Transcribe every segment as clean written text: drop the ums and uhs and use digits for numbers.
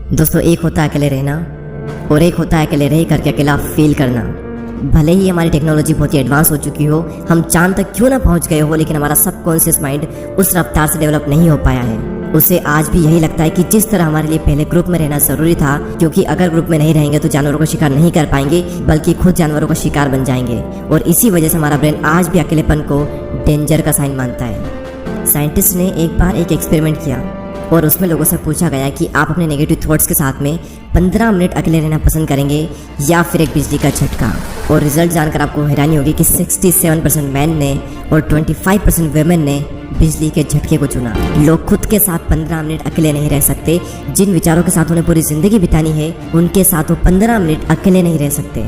दोस्तों, एक होता है अकेले रहना और एक होता है अकेले रह करके अकेला फील करना। भले ही हमारी टेक्नोलॉजी बहुत ही एडवांस हो चुकी हो, हम चांद तक क्यों ना पहुंच गए हो, लेकिन हमारा सबकॉन्शियस माइंड उस रफ्तार से डेवलप नहीं हो पाया है। उसे आज भी यही लगता है कि जिस तरह हमारे लिए पहले ग्रुप में रहना जरूरी था, क्योंकि अगर ग्रुप में नहीं रहेंगे तो जानवरों को शिकार नहीं कर पाएंगे, बल्कि खुद जानवरों का शिकार बन जाएंगे। और इसी वजह से हमारा ब्रेन आज भी अकेलेपन को डेंजर का साइन मानता है। साइंटिस्ट ने एक बार एक एक्सपेरिमेंट किया और उसमें लोगों से पूछा गया कि आप अपने नेगेटिव थॉट्स के साथ में 15 मिनट अकेले रहना पसंद करेंगे या फिर एक बिजली का झटका। और रिजल्ट जानकर आपको हैरानी होगी कि 67% मैन ने और 25% वेमेन ने बिजली के झटके को चुना। लोग खुद के साथ 15 मिनट अकेले नहीं रह सकते। जिन विचारों के साथ उन्हें पूरी जिंदगी बितानी है, उनके साथ वो 15 मिनट अकेले नहीं रह सकते।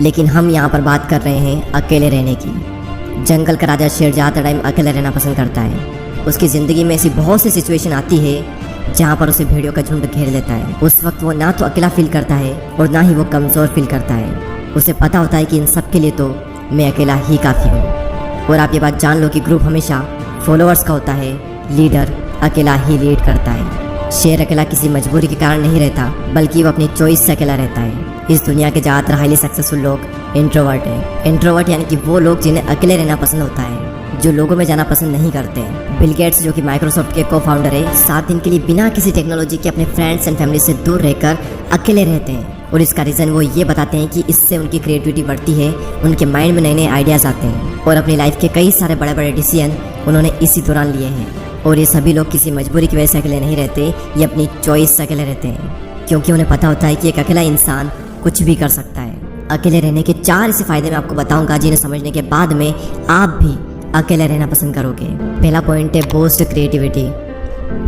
लेकिन हम यहाँ पर बात कर रहे हैं अकेले रहने की। जंगल का राजा शेर ज़्यादा टाइम अकेले रहना पसंद करता है। उसकी ज़िंदगी में ऐसी बहुत सी सिचुएशन आती है जहाँ पर उसे भेड़ियों का झुंड घेर लेता है। उस वक्त वो ना तो अकेला फील करता है और ना ही वो कमज़ोर फील करता है। उसे पता होता है कि इन सब के लिए तो मैं अकेला ही काफ़ी हूँ। और आप ये बात जान लो कि ग्रुप हमेशा फॉलोअर्स का होता है, लीडर अकेला ही लीड करता है। शेर अकेला किसी मजबूरी के कारण नहीं रहता, बल्कि वो अपनी चॉइस से अकेला रहता है। इस दुनिया के ज़्यादातर हाईली सक्सेसफुल लोग इंट्रोवर्ट हैं। इंट्रोवर्ट यानी कि वो लोग जिन्हें अकेले रहना पसंद होता है, जो लोगों में जाना पसंद नहीं करते। बिल गेट्स, जो कि माइक्रोसॉफ्ट के को फाउंडर है, 7 दिन के लिए बिना किसी टेक्नोलॉजी के अपने फ्रेंड्स एंड फैमिली से दूर रहकर अकेले रहते हैं। और इसका रीज़न वो ये बताते हैं कि इससे उनकी क्रिएटिविटी बढ़ती है, उनके माइंड में नए नए आइडियाज़ आते हैं। और अपनी लाइफ के कई सारे बड़े बड़े डिसीजन उन्होंने इसी दौरान लिए हैं। और ये सभी लोग किसी मजबूरी की वजह से अकेले नहीं रहते, ये अपनी चॉइस से अकेले रहते हैं, क्योंकि उन्हें पता होता है कि एक अकेला इंसान कुछ भी कर सकता है। अकेले रहने के 4 ऐसे फ़ायदे मैं आपको बताऊंगा, जिन्हें समझने के बाद में आप भी अकेले रहना पसंद करोगे। पहला पॉइंट है बूस्ट क्रिएटिविटी।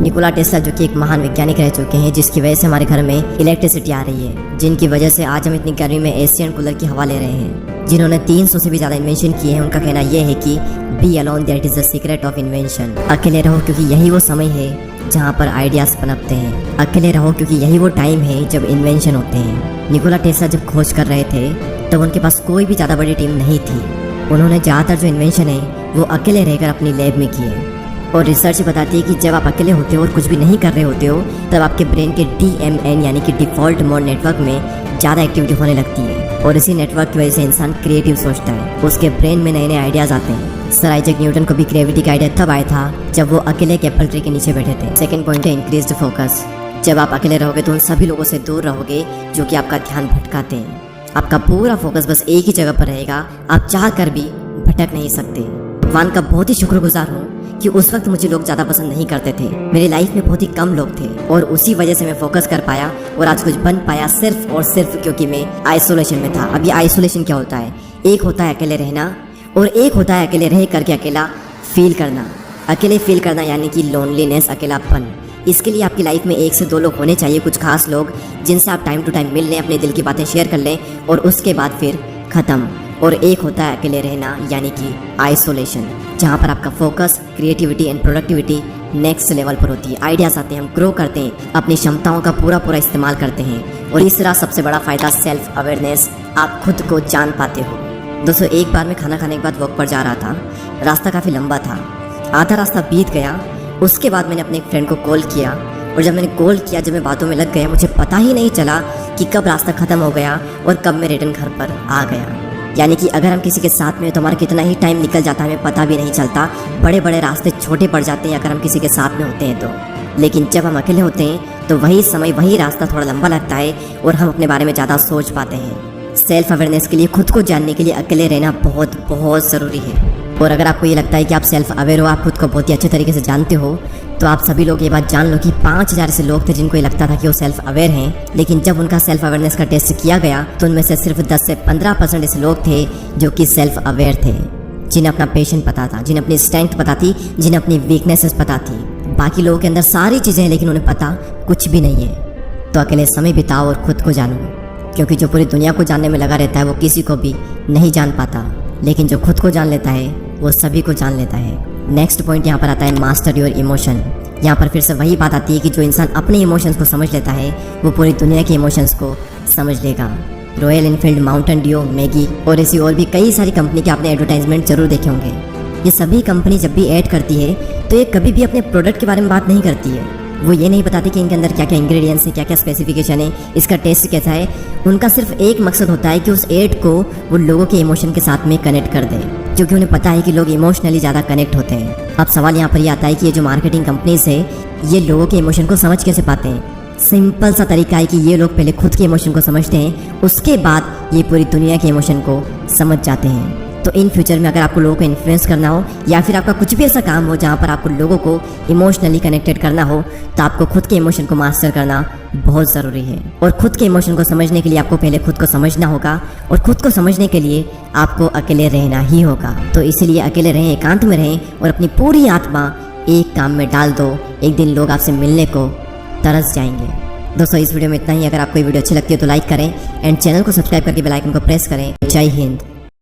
निकोला टेस्ला, जो कि एक महान वैज्ञानिक रह चुके हैं, जिसकी वजह से हमारे घर में इलेक्ट्रिसिटी आ रही है, जिनकी वजह से आज हम इतनी गर्मी में एशियन कूलर की हवा ले रहे हैं, जिन्होंने 300 से भी ज़्यादा इन्वेंशन किए हैं। उनका कहना यह है कि be alone, that is the secret of invention. अकेले रहो क्योंकि यही वो समय है जहाँ पर आइडियाज़ पनपते हैं। अकेले रहो क्योंकि यही वो टाइम है जब इन्वेंशन होते हैं। निकोला टेस्ला जब खोज कर रहे थे तब उनके पास कोई भी ज़्यादा बड़ी टीम नहीं थी। उन्होंने ज़्यादातर जो इन्वेंशन है वो अकेले रहकर अपनी लैब में किए। और रिसर्च बताती है कि जब आप अकेले होते हो और कुछ भी नहीं कर रहे होते हो, तब आपके ब्रेन के DMN यानी कि डिफ़ॉल्ट मोड नेटवर्क में ज़्यादा एक्टिविटी होने लगती है। और इसी नेटवर्क की वजह से इंसान क्रिएटिव सोचता है, उसके ब्रेन में नए नए आइडियाज़ आते हैं। सर आइजैक न्यूटन को भी क्रिएटिविटी का आइडिया तब आया था जब वो अकेले एक एप्पल ट्री के नीचे बैठे थे। सेकेंड पॉइंट है इंक्रीज्ड फोकस। जब आप अकेले रहोगे तो उन सभी लोगों से दूर रहोगे जो कि आपका ध्यान भटकाते हैं। आपका पूरा फोकस बस एक ही जगह पर रहेगा, आप चाह कर भी भटक नहीं सकते। भगवान का बहुत ही शुक्रगुजार हूँ कि उस वक्त मुझे लोग ज़्यादा पसंद नहीं करते थे। मेरी लाइफ में बहुत ही कम लोग थे और उसी वजह से मैं फोकस कर पाया और आज कुछ बन पाया, सिर्फ और सिर्फ क्योंकि मैं आइसोलेशन में था। अब ये आइसोलेशन क्या होता है? एक होता है अकेले रहना और एक होता है अकेले रह करके अकेला फील करना। अकेले फील करना यानी कि लोनलीनेस, अकेलापन। इसके लिए आपकी लाइफ में 1 से 2 लोग होने चाहिए, कुछ खास लोग जिनसे आप टाइम टू टाइम मिल लें, अपने दिल की बातें शेयर कर लें और उसके बाद फिर ख़त्म। और एक होता है अकेले रहना यानी कि आइसोलेशन, जहाँ पर आपका focus, creativity and productivity next level पर होती है। आइडियाज़ आते हैं, हम ग्रो करते हैं, अपनी क्षमताओं का पूरा इस्तेमाल करते हैं। और तीसरा सबसे बड़ा फ़ायदा सेल्फ अवेयरनेस, आप खुद को जान पाते हो। दोस्तों, एक बार मैं खाना खाने के बाद वॉक पर जा रहा था। रास्ता काफ़ी लंबा था, आधा रास्ता बीत गया। उसके बाद मैंने अपने एक फ्रेंड को कॉल किया और जब मैंने कॉल किया, जब मैं बातों में लग गया, मुझे पता ही नहीं चला कि कब रास्ता ख़त्म हो गया और कब मैं रिटर्न घर पर आ गया। यानी कि अगर हम किसी के साथ में तो हमारा कितना ही टाइम निकल जाता है हमें पता भी नहीं चलता। बड़े बड़े रास्ते छोटे पड़ जाते हैं अगर हम किसी के साथ में होते हैं तो। लेकिन जब हम अकेले होते हैं तो वही समय, वही रास्ता थोड़ा लंबा लगता है और हम अपने बारे में ज़्यादा सोच पाते हैं। सेल्फ अवेयरनेस के लिए, खुद को जानने के लिए अकेले रहना बहुत ज़रूरी है। और अगर आपको ये लगता है कि आप सेल्फ अवेयर हो, आप खुद को बहुत ही अच्छे तरीके से जानते हो, तो आप सभी लोग ये बात जान लो कि 5000 ऐसे लोग थे जिनको ये लगता था कि वो सेल्फ अवेयर हैं, लेकिन जब उनका सेल्फ अवेयरनेस का टेस्ट किया गया तो उनमें से सिर्फ 10 से 15% ऐसे लोग थे जो कि सेल्फ अवेयर थे, जिन्हें अपना पैशन पता था, जिन्हें अपनी स्ट्रेंथ पता थी, जिन्हें अपनी वीकनेसेस पता थी। बाकी लोगों के अंदर सारी चीज़ें हैं लेकिन उन्हें पता कुछ भी नहीं है। तो अकेले समय बिताओ और खुद को जानो, क्योंकि जो पूरी दुनिया को जानने में लगा रहता है वो किसी को भी नहीं जान पाता, लेकिन जो खुद को जान लेता है वो सभी को जान लेता है। नेक्स्ट पॉइंट यहाँ पर आता है मास्टर योर इमोशन। यहाँ पर फिर से वही बात आती है कि जो इंसान अपने इमोशंस को समझ लेता है वो पूरी दुनिया के इमोशंस को समझ लेगा। Royal Enfield, Mountain Dew, Maggi और ऐसी और भी कई सारी कंपनी के आपने एडवर्टाइजमेंट जरूर देखे होंगे। ये सभी कंपनी जब भी ऐड करती है तो ये कभी भी अपने प्रोडक्ट के बारे में बात नहीं करती है, वो ये नहीं बताते कि इनके अंदर क्या क्या इंग्रेडिएंट्स है, क्या क्या स्पेसिफिकेशन है, इसका टेस्ट कैसा है। उनका सिर्फ एक मकसद होता है कि उस एड को वो लोगों के इमोशन के साथ में कनेक्ट कर दें, क्योंकि उन्हें पता है कि लोग इमोशनली ज़्यादा कनेक्ट होते हैं। अब सवाल यहाँ पर ये आता है कि ये जो मार्केटिंग कंपनीज है ये लोगों के इमोशन को समझ कैसे पाते हैं। सिंपल सा तरीका है कि ये लोग पहले खुद के इमोशन को समझते हैं, उसके बाद ये पूरी दुनिया के इमोशन को समझ जाते हैं। तो इन फ्यूचर में अगर आपको लोगों को इन्फ्लुएंस करना हो या फिर आपका कुछ भी ऐसा काम हो जहाँ पर आपको लोगों को इमोशनली कनेक्टेड करना हो, तो आपको खुद के इमोशन को मास्टर करना बहुत ज़रूरी है। और खुद के इमोशन को समझने के लिए आपको पहले खुद को समझना होगा, और खुद को समझने के लिए आपको अकेले रहना ही होगा। तो इसीलिए अकेले रहें, एकांत में रहें और अपनी पूरी आत्मा एक काम में डाल दो। एक दिन लोग आपसे मिलने को तरस जाएंगे। दोस्तों इस वीडियो में इतना ही। अगर आपको ये वीडियो अच्छी लगती है तो लाइक करें एंड चैनल को सब्सक्राइब करके बेल आइकन को प्रेस करें। जय हिंद।